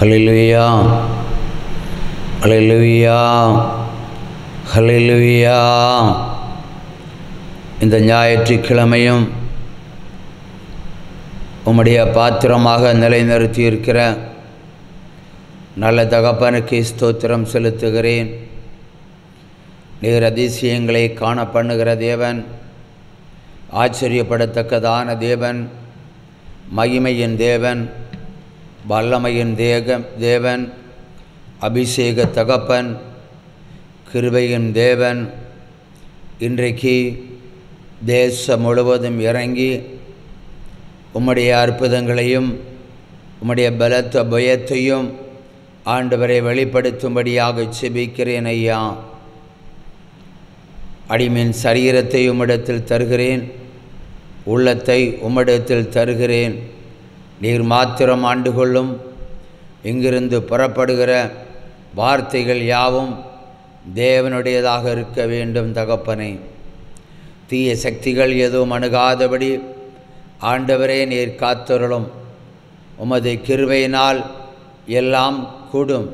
ஹல்லேலூயா, ஹல்லேலூயா, ஹல்லேலூயா. இந்த ஞாயிற்றுக்கிழமையும் உம்முடைய பாத்திரமாக நிலைநிறுத்தியிருக்கிற நல்ல தகப்பனுக்கு ஸ்தோத்திரம் செலுத்துகிறேன். நீர் அதிசயங்களை காண பண்ணுகிற தேவன், ஆச்சரியப்படத்தக்கதான தேவன், மகிமையின் தேவன், வல்லமையின் தேவன், அபிஷேக தகப்பன், கிருபையின் தேவன். இன்றைக்கு தேசம் முழுவதும் இறங்கி உம்முடைய அற்புதங்களையும் உம்முடைய பலத்த பயத்தையும் ஆண்டவரை வெளிப்படுத்தும்படியாக செபிக்கிறேன் ஐயா. அடிமையின் சரீரத்தை உம்மிடத்தில் தருகிறேன், உள்ளத்தை உம்மிடத்தில் தருகிறேன். நீர் மாத்திரம் ஆண்டு கொள்ளும். இங்கிருந்து புறப்படுகிற வார்த்தைகள் யாவும் தேவனுடையதாக இருக்க வேண்டும் தகப்பனே. தீய சக்திகள் எதுவும் அணுகாதபடி ஆண்டவரே நீர் காத்தருளும். உமது கிருபையினால் எல்லாம் கூடும்,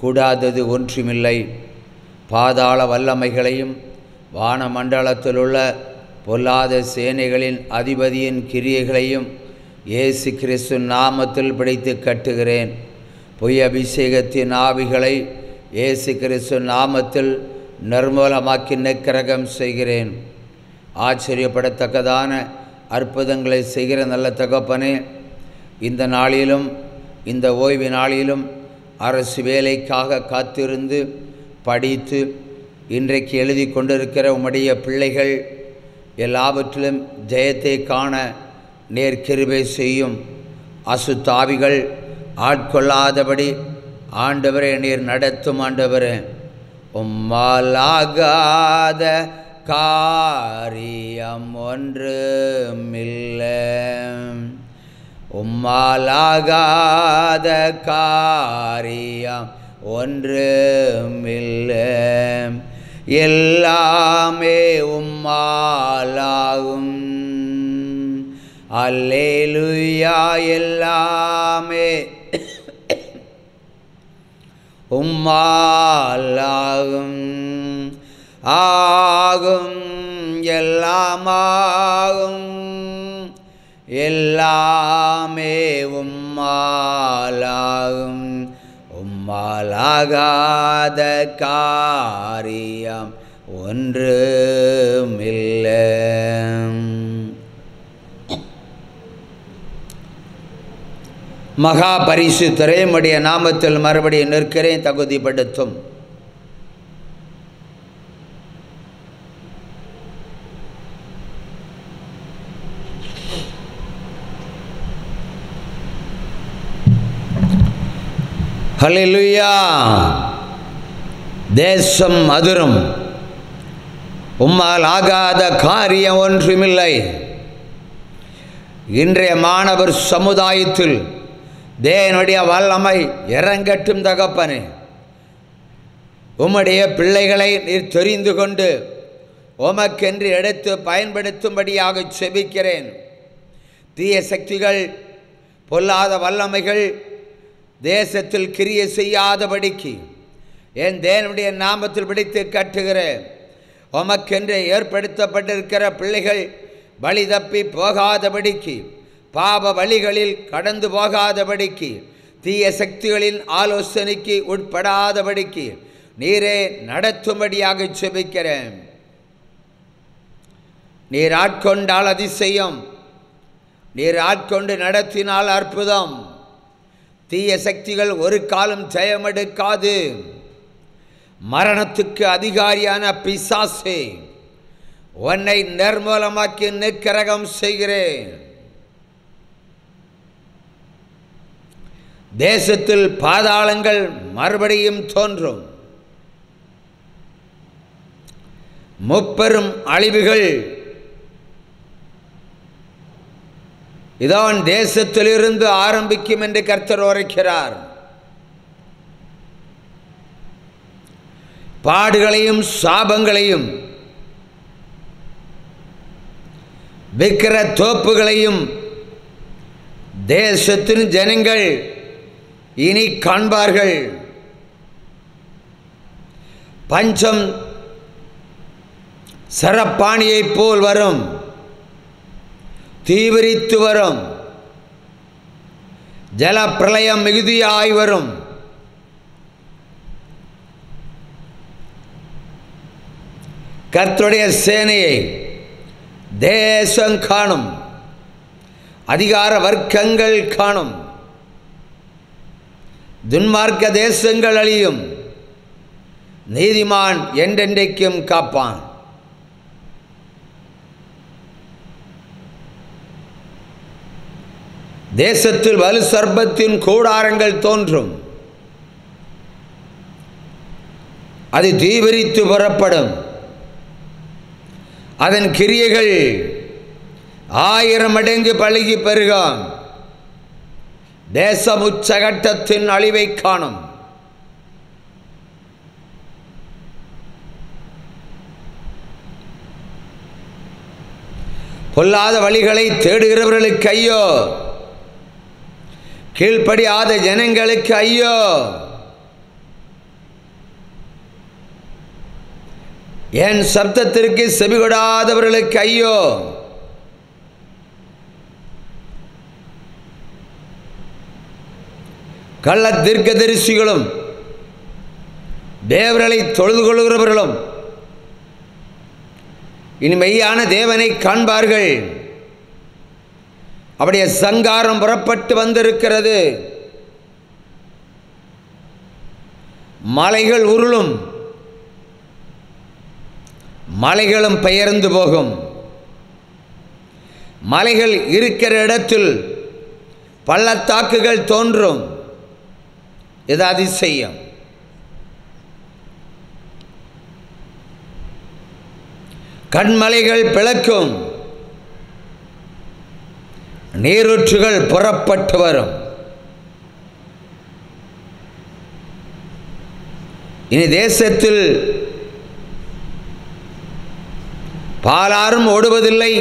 கூடாதது ஒன்றுமில்லை. பாதாள வல்லமைகளையும் வானமண்டலத்திலுள்ள பொல்லாத சேனைகளின் அதிபதியின் கிரியைகளையும் இயேசு கிறிஸ்து நாமத்தில் பிடித்து கட்டுகிறேன். பொய் அபிஷேகத்தின் ஆவிகளை இயேசு கிறிஸ்து நாமத்தில் நிர்மூலமாக்கி நிக்கிரகம் செய்கிறேன். ஆச்சரியப்படத்தக்கதான அற்புதங்களை செய்கிற நல்ல தகப்பனே, இந்த நாளிலும் இந்த ஓய்வு நாளிலும் அரசு வேலைக்காக காத்திருந்து படித்து இன்றைக்கு எழுதி கொண்டிருக்கிற உம்முடைய பிள்ளைகள் எல்லாவற்றிலும் ஜெயத்தை காண நேர் கிருபை செய்யும். அசுத்தாவிகள் ஆட்கொள்ளாதபடி ஆண்டவரே நீர் நடத்தும். ஆண்டவரே, உம்மாலாகாத காரியம் ஒன்றுமில்லை, உம்மாலாகாத காரியம் ஒன்றுமில்லை. எல்லாமே உம்மாலாகும். அல்லேலூயா. எல்லாமே உம்மாலாகும். ஆகும், எல்லாமாகும், எல்லாமே உம்மாலாகும். உம்மாலாகாத காரியம் ஒன்றுமில்லை. மகா பரிசுத்தரே, உம்முடைய நாமத்தில் மறுபடியும் நிற்கிறேன், தகுதிப்படுத்தும். ஹல்லேலூயா. தேசம் அதிரும், உம்மால் ஆகாத காரியம் ஒன்றுமில்லை. இன்றைய மாணவர் சமுதாயத்தில் தேவனுடைய வல்லமை இறங்கட்டும் தகப்பனே. உம்முடைய பிள்ளைகளை நீர் தெரிந்து கொண்டு உமக்கென்று எடுத்து பயன்படுத்தும்படியாக செபிக்கிறேன். தீய சக்திகள், பொல்லாத வல்லமைகள் தேசத்தில் கிரியை செய்யாதபடிக்கு என் தேவனுடைய நாமத்தில் பிடித்து கட்டுகிறேன். உமக்கென்று ஏற்படுத்தப்பட்டிருக்கிற பிள்ளைகள் வழி தப்பி போகாதபடிக்கு, பாப வழிகளில் கடந்து போகாதபடிக்கு, தீய சக்திகளின் ஆலோசனைக்கு உட்படாதபடிக்கு நீரே நடத்தும்படியாக செபிக்கிறேன். நீர் ஆட்கொண்டால் அதிசயம், நீர் ஆட்கொண்டு நடத்தினால் அற்புதம். தீய சக்திகள் ஒரு காலம் ஜெயமெடுக்காது. மரணத்துக்கு அதிகாரியான பிசாசே, உன்னை நிர்மூலமாக்கி நிக்கிரகம் செய்கிறேன். தேசத்தில் பாதாளங்கள் மறுபடியும் தோன்றும். முப்பெரும் அழிவுகள் இதான் தேசத்திலிருந்து ஆரம்பிக்கும் என்று கர்த்தர் உரைக்கிறார். பாடுகளையும் சாபங்களையும் விக்கிர தோப்புகளையும் தேசத்தின் ஜனங்கள் இனி காண்பார்கள். பஞ்சம் சரப்பாணியைப் போல் வரும், தீவிரித்து வரும், ஜல பிரளயம் மிகுதியாய் வரும். கர்த்தருடைய சேனையை தேசம் காணும், அதிகார வர்க்கங்கள் காணும். துன்மார்க்க தேசங்கள் அழியும், நீதிமான் என்றென்றைக்கும் காப்பான். தேசத்தில் வலு சர்ப்பத்தின் கூடாரங்கள் தோன்றும், அது தீவிரித்து புறப்படும். அதன் கிரியைகள் 1000 மடங்கு பழுகி பெருகும். தேசம் உச்சகட்டத்தின் அழிவை காணும். பொல்லாத வழிகளை தேடுகிறவர்களுக்கு ஐயோ, கீழ்ப்படியாத ஜனங்களுக்கு ஐயோ. என் சப்தத்திற்கு செவிகொடாதவர்களுக்கு ஐயோ. கள்ள தீர்க்கதரிசிகளும் தேவர்களை தொழுது கொள்கிறவர்களும் இனி மெய்யான தேவனை காண்பார்கள். அவருடைய சங்காரம் புறப்பட்டு வந்திருக்கிறது. மலைகள் உருளும், மலைகளும் பெயர்ந்து போகும். மலைகள் இருக்கிற இடத்தில் பள்ளத்தாக்குகள் தோன்றும். இது அதிசயம். கண்மலைகள் பிளக்கும், நீரூற்றுகள் புறப்பட்டு வரும். இனி தேசத்தில் பாலாரும் ஓடுவதில்லை,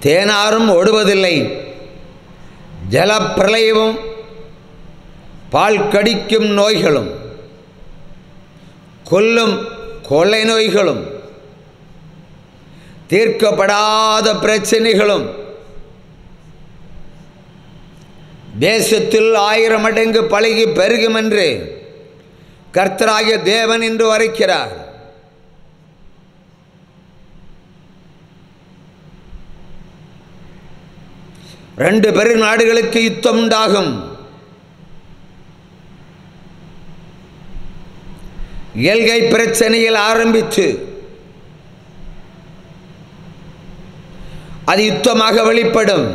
தேனாரும் ஓடுவதில்லை. ஜலப்பிரளயமும் பால் கடிக்கும் நோய்களும் கொல்லும் கொள்ளை நோய்களும் தீர்க்கப்படாத பிரச்சனைகளும் தேசத்தில் 1000 மடங்கு பழகி பெருகும் என்று கர்த்தராகிய தேவன் என்று உரைக்கிறார். ரெண்டு பெரு நாடுகளுக்கு யுத்தம் உண்டாகும். எல்கை பிரச்சனையில் ஆரம்பித்து அது யுத்தமாக வெளிப்படும்.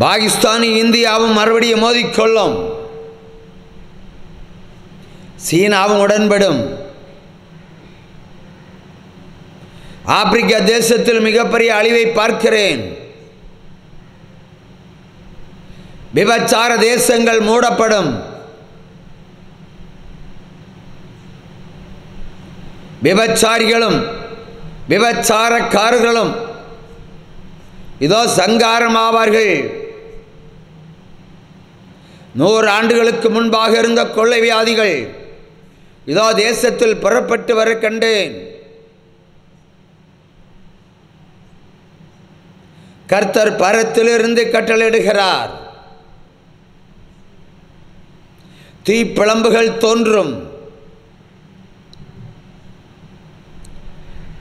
பாகிஸ்தானும் இந்தியாவும் மறுபடியும் மோதிக்கொள்ளும். சீனாவும் உடன்படும். ஆப்பிரிக்கா தேசத்தில் மிகப்பெரிய அழிவை பார்க்கிறேன். விபச்சார தேசங்கள் மூடப்படும். விபச்சாரிகளும் விபச்சாரக்காரர்களும் இதோ சங்காரமாவார்கள். 100 ஆண்டுகளுக்கு முன்பாக இருந்த கொள்ளை வியாதிகள் இதோ தேசத்தில் புறப்பட்டு வர கண்டேன். கர்த்தர் பரத்திலிருந்து கட்டளையிடுகிறார். தீப்பிழம்புகள் தோன்றும்.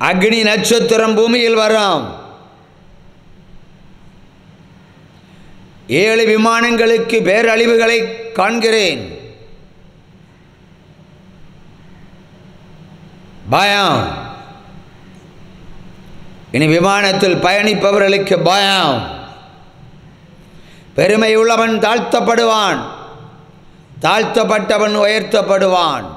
அக்னி நட்சத்திரம் பூமியில் வரும். 7 விமானங்களுக்கு பேரழிவுகளை காண்கிறேன். பயம். இனி விமானத்தில் பயணிப்பவர்களுக்கு பயம். பெருமை உள்ளவன் தாழ்த்தப்படுவான், தாழ்த்தப்பட்டவன் உயர்த்தப்படுவான்.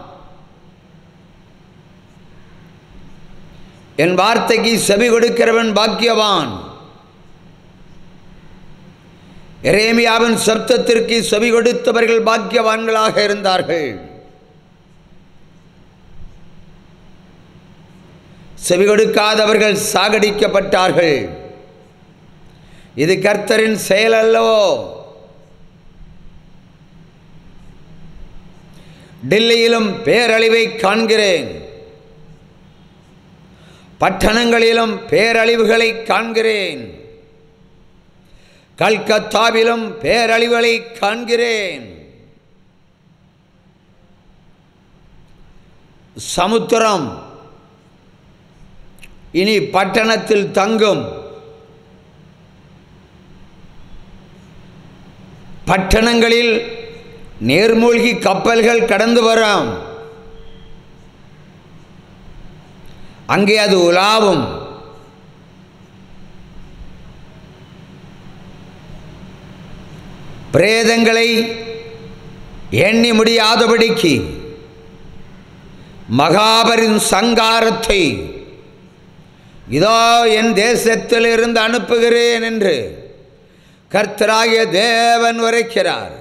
என் வார்த்தைக்கு செவி கொடுக்கிறவன் பாக்கியவான். எரேமியாவின் சப்தத்திற்கு செவி கொடுத்தவர்கள் பாக்கியவான்களாக இருந்தார்கள். செவி கொடுக்காதவர்கள் சாகடிக்கப்பட்டார்கள். இது கர்த்தரின் செயல் அல்லவோ? டில்லியிலும் பேரழிவை காண்கிறேன், பட்டணங்களிலும் பேரழிவுகளை காண்கிறேன், கல்கத்தாவிலும் பேரழிவுகளை காண்கிறேன். சமுத்திரம் இனி பட்டணத்தில் தங்கும், பட்டணங்களில் நீர்மூழ்கி கப்பல்கள் கடந்து வரும், அங்கே அது உலாவும். பிரேதங்களை எண்ணி முடியாதபடிக்கு மகாபரின் சங்காரத்தை இதோ என் தேசத்தில் இருந்து அனுப்புகிறேன் என்று கர்த்தராகிய தேவன் உரைக்கிறார்.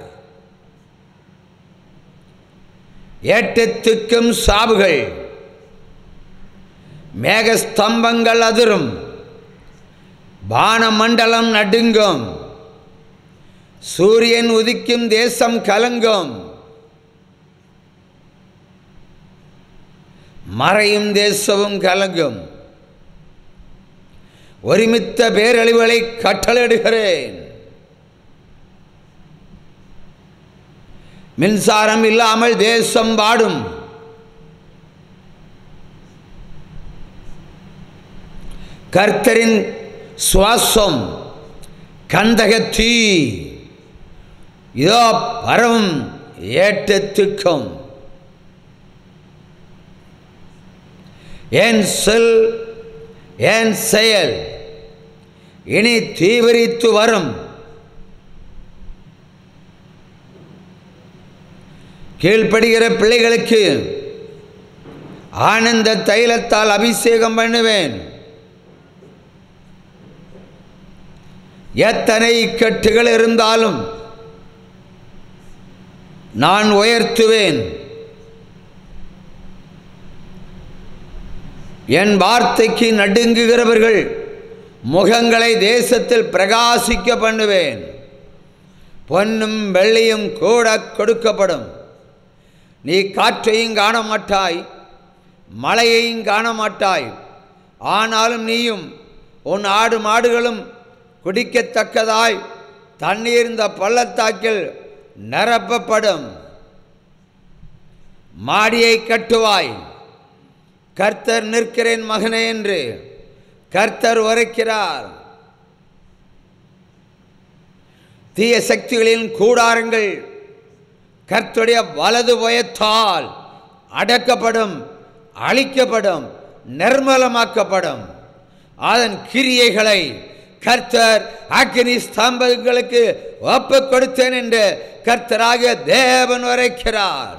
ஏட்டத்துக்கும் சாவுகள், மேகஸ்தம்பங்கள் அதிரும், வானமண்டலம் நடுங்கும், சூரியன் உதிக்கும் தேசம் கலங்கும், மறையும் தேசமும் கலங்கும். ஒருமித்த பேரழிவுகளை கட்டளையிடுகிறேன். மின்சாரம் இல்லாமல் தேசம் வாடும். கர்த்தரின் சுவாசம் கந்தக தீ இதோ பரவும் ஏட்டத்துக்கும். என் சொல் என் செயல் இனி தீவிரித்து வரும். கீழ்ப்படுகிற பிள்ளைகளுக்கு ஆனந்த தைலத்தால் அபிஷேகம் பண்ணுவேன். எத்தனை இக்கட்டுகள் இருந்தாலும் நான் உயர்த்துவேன். என் வார்த்தைக்கு நடுங்குகிறவர்கள் முகங்களை தேசத்தில் பிரகாசிக்க பண்ணுவேன். பொன்னும் வெள்ளியும் கூட கொடுக்கப்படும். நீ காற்றையும் காண மாட்டாய், மழையையும் காண மாட்டாய். ஆனாலும் நீயும் உன் ஆடு மாடுகளும் குடிக்கத்தக்கதாய் தண்ணீர் இந்த பள்ளத்தாக்கில் நிரப்பப்படும். மாடியை கட்டுவாய், கர்த்தர் நிற்கிறேன் மகனே என்று கர்த்தர் உரைக்கிறார். தீய சக்திகளின் கூடாரங்கள் கர்த்தருடைய வலது புயத்தால் அடக்கப்படும், அழிக்கப்படும், நிர்மலமாக்கப்படும். அதன் கிரியைகளை கர்த்தர் அக்கினி ஸ்தம்பங்களுக்கு ஒப்பு கொடுத்தேன் என்று கர்த்தராகிய தேவன் உரைக்கிறார்.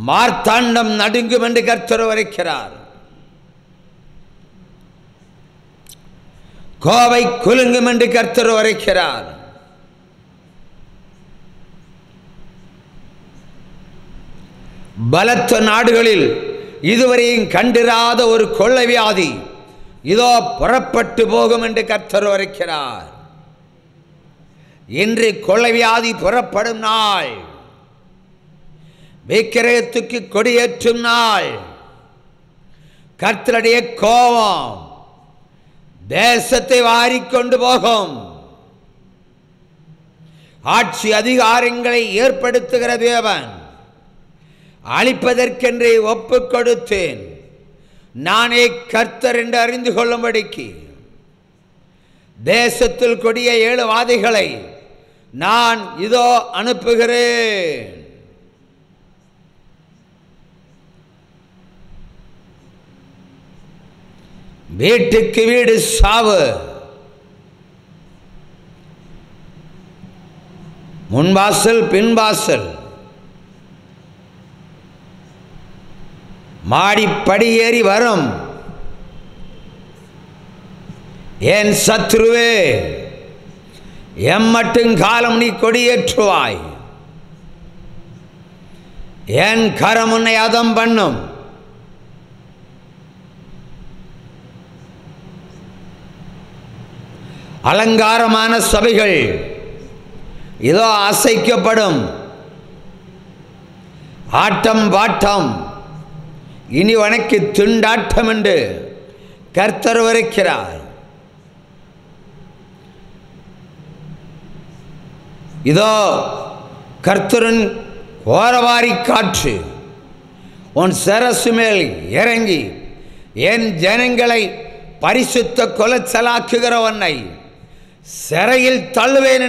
மார்த்தாண்டம் நடுங்கும் என்று கர்த்தர் உரைக்கிறார். கோவை குலுங்கும் என்று கர்த்தர் உரைக்கிறார். பலத்த நாடுகளில் இதுவரையும் கண்டிராத ஒரு கொள்ளை வியாதி இதோ புறப்பட்டு போகும் என்று கர்த்தர் உரைக்கிறார். இன்று கொள்ளை வியாதி புறப்படும் நாள், விக்கிரகத்துக்கு கொடியேற்றும் நாள். கர்த்தருடைய கோபம் தேசத்தை வாரிக்கொண்டு போகும். ஆட்சி அதிகாரங்களை ஏற்படுத்துகிற தேவன் அழிப்பதற்கென்றே ஒப்பு கொடுத்தேன். நானே கர்த்தர் என்று அறிந்து கொள்ளும்படிக்கு தேசத்தில் கொடிய 7 வாதைகளை நான் இதோ அனுப்புகிறேன். வீட்டுக்கு வீடு சாவு, முன்வாசல் பின்வாசல், மாடிப்படி ஏறி வரும். என் சத்ருவே, எம்மட்டும் காலம் நீ கொடியேற்றுவாய். என் கரம் உன்னை அதம் பண்ணும். அலங்காரமான சபைகள் இதோ அசைக்கப்படும். ஆட்டம் பாட்டம், இனி உனக்கு திண்டாட்டம் என்று கர்த்தர் உரைக்கிறார். இதோ கர்த்தரின் ஓரவாரி காற்று உன் சிரசு மேல் இறங்கி என் ஜனங்களை பரிசுத்த கொலைச்சலாக்குகிறவனை சிறையில் தள்ளுவேன்.